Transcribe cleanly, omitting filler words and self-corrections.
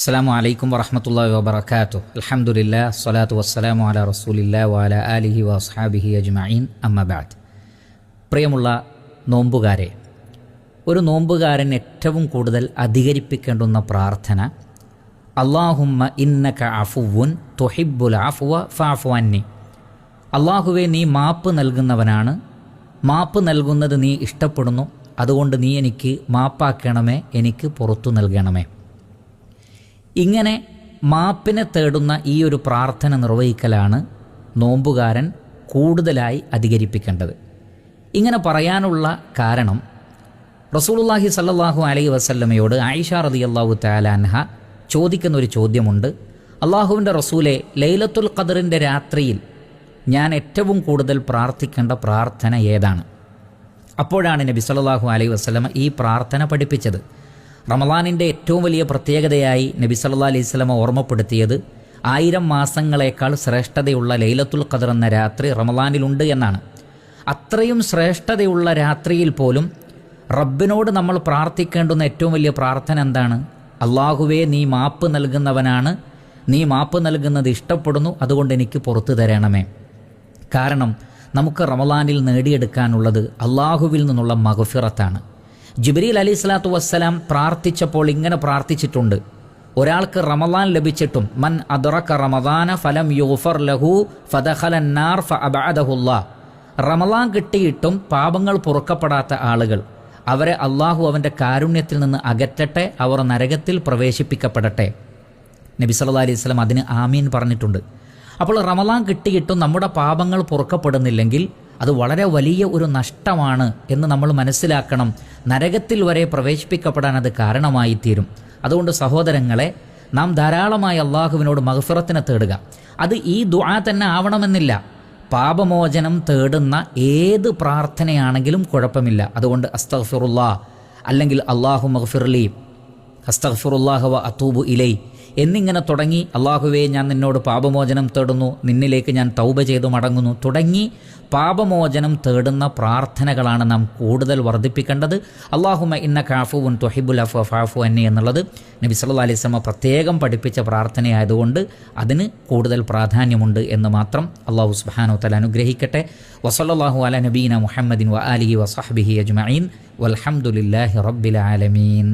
അസ്സലാമു അലൈക്കും വറഹ്മത്തുള്ളാഹി വബറകാതുഹു. അൽഹംദുലില്ലാഹ് സ്വലാത്തു വസ്സലാമു അലാ റസൂലില്ലാഹി വഅലാ ആലിഹി വഅസ്ഹാബിഹി അജ്മഈൻ. അമ്മാ ബഅദ്. പ്രിയമുള്ള നോമ്പുകാരെ, ഒരു നോമ്പുകാരൻ ഏറ്റവും കൂടുതൽ അധികരിപ്പിക്കേണ്ടുന്ന പ്രാർത്ഥന അല്ലാഹുമ്മ ഇന്നക അഫുവുൻ തുഹിബ്ബുൽ അഫ്വ ഫഅഫു അന്നി. അല്ലാഹുവേ, നീ മാപ്പ് നൽകുന്നവനാണ്, മാപ്പ് നൽകുന്നത് നീ ഇഷ്ടപ്പെടുന്നു, അതുകൊണ്ട് നീ എനിക്ക് മാപ്പാക്കണമേ, എനിക്ക് പുറത്തു നൽകണമേ. ഇങ്ങനെ മാപ്പിനെ തേടുന്ന ഈ ഒരു പ്രാർത്ഥന നിർവഹിക്കലാണ് നോമ്പുകാരൻ കൂടുതലായി അധികരിപ്പിക്കേണ്ടത്. ഇങ്ങനെ പറയാനുള്ള കാരണം റസൂലുള്ളാഹി സ്വല്ലല്ലാഹു അലൈഹി വസല്ലമയോട് ആയിഷ റളിയല്ലാഹു തആല അൻഹ ചോദിക്കുന്ന ഒരു ചോദ്യമുണ്ട്. അള്ളാഹുവിൻ്റെ റസൂലെ, ലൈലത്തുൽ ഖദറിൻ്റെ രാത്രിയിൽ ഞാൻ ഏറ്റവും കൂടുതൽ പ്രാർത്ഥിക്കേണ്ട പ്രാർത്ഥന ഏതാണ്? അപ്പോഴാണ് നബി സ്വല്ലല്ലാഹു അലൈഹി വസല്ലമ ഈ പ്രാർത്ഥന പഠിപ്പിച്ചത്. റമളാനിൻ്റെ ഏറ്റവും വലിയ പ്രത്യേകതയായി നബി സല്ലല്ലാഹു അലൈഹി വസല്ലമ ഓർമ്മപ്പെടുത്തിയത് 1000 മാസങ്ങളേക്കാൾ ശ്രേഷ്ഠതയുള്ള ലൈലത്തുൽ ഖദർ എന്ന രാത്രി റമളാനിലുണ്ട് എന്നാണ്. അത്രയും ശ്രേഷ്ഠതയുള്ള രാത്രിയിൽ പോലും റബ്ബിനോട് നമ്മൾ പ്രാർത്ഥിക്കേണ്ടുന്ന ഏറ്റവും വലിയ പ്രാർത്ഥന എന്താണ്? അല്ലാഹുവേ, നീ മാപ്പ് നൽകുന്നവനാണ്, നീ മാപ്പ് നൽകുന്നത് ഇഷ്ടപ്പെടുന്നു, അതുകൊണ്ട് എനിക്ക് പുറത്തു തരണമേ. കാരണം നമുക്ക് റമളാനിൽ നേടിയെടുക്കാനുള്ളത് അല്ലാഹുവിൽ നിന്നുള്ള മഗ്ഫിറത്താണ്. ജിബ്രീൽ അലൈഹി സ്വലാത്തു വസ്സലാം പ്രാർത്ഥിച്ചപ്പോൾ ഇങ്ങനെ പ്രാർത്ഥിച്ചിട്ടുണ്ട്: ഒരാൾക്ക് റമളാൻ ലഭിച്ചിട്ടും മൻ അദ്റക റമളാന ഫലം യുഗ്ഫർ ലഹു ഫദഖലൻ നാർ ഫഅബഅദഹുല്ലാഹ്. റമളാൻ കിട്ടിയിട്ടും പാപങ്ങൾ പൊറുക്കപ്പെടാത്ത ആളുകൾ, അവരെ അള്ളാഹു അവൻ്റെ കാരുണ്യത്തിൽ നിന്ന് അകറ്റട്ടെ, അവർ നരകത്തിൽ പ്രവേശിപ്പിക്കപ്പെടട്ടെ. നബി സല്ലല്ലാഹു അലൈഹി വസല്ലം അതിന് ആമീൻ പറഞ്ഞിട്ടുണ്ട്. അപ്പോൾ റമളാൻ കിട്ടിയിട്ടും നമ്മുടെ പാപങ്ങൾ പൊറുക്കപ്പെടുന്നില്ലെങ്കിൽ അത് വളരെ വലിയ ഒരു നഷ്ടമാണ് എന്ന് നമ്മൾ മനസ്സിലാക്കണം. നരകത്തിൽ വരെ പ്രവേശിപ്പിക്കപ്പെടാൻ അത് കാരണമായി തീരും. അതുകൊണ്ട് സഹോദരങ്ങളെ, നാം ധാരാളമായി അള്ളാഹുവിനോട് മഗ്ഫിറത്തിനെ തേടുക. അത് ഈ ദുആ തന്നെ ആവണമെന്നില്ല. പാപമോചനം തേടുന്ന ഏത് പ്രാർത്ഥനയാണെങ്കിലും കുഴപ്പമില്ല. അതുകൊണ്ട് അസ്തഗ്ഫിറുല്ലാഹ്, അല്ലെങ്കിൽ അല്ലാഹു മഗ്ഫിർലി, അസ്തഗ്ഫിറുല്ലാഹ വ അതൂബു ഇലൈ എന്നിങ്ങനെ തുടങ്ങി, അല്ലാഹുവേ, ഞാൻ നിന്നോട് പാപമോചനം തേടുന്നു, നിന്നിലേക്ക് ഞാൻ തൗബ ചെയ്തു മടങ്ങുന്നു തുടങ്ങി പാപമോചനം തേടുന്ന പ്രാർത്ഥനകളാണ് നാം കൂടുതൽ വർദ്ധിപ്പിക്കേണ്ടത്. അല്ലാഹുമ്മ ഇന്നക അഫുവുൻ തുഹിബ്ബുൽ അഫ്വ ഫഅഫു അന്നി എന്നുള്ളത് നബി സല്ലല്ലാഹു അലൈഹി വസല്ലം പ്രത്യേകം പഠിപ്പിച്ച പ്രാർത്ഥനയായതുകൊണ്ട് അതിന് കൂടുതൽ പ്രാധാന്യമുണ്ട് എന്ന് മാത്രം. അല്ലാഹു സുബ്ഹാനഹു വ തആല അനുഗ്രഹിക്കട്ടെ. വസല്ലല്ലാഹു അലാ നബീന മുഹമ്മദിൻ വ ആലിഹി വസഹ്ബിഹി അജ്മഈൻ വൽഹംദുലില്ലാഹി റബ്ബിൽ ആലമീൻ.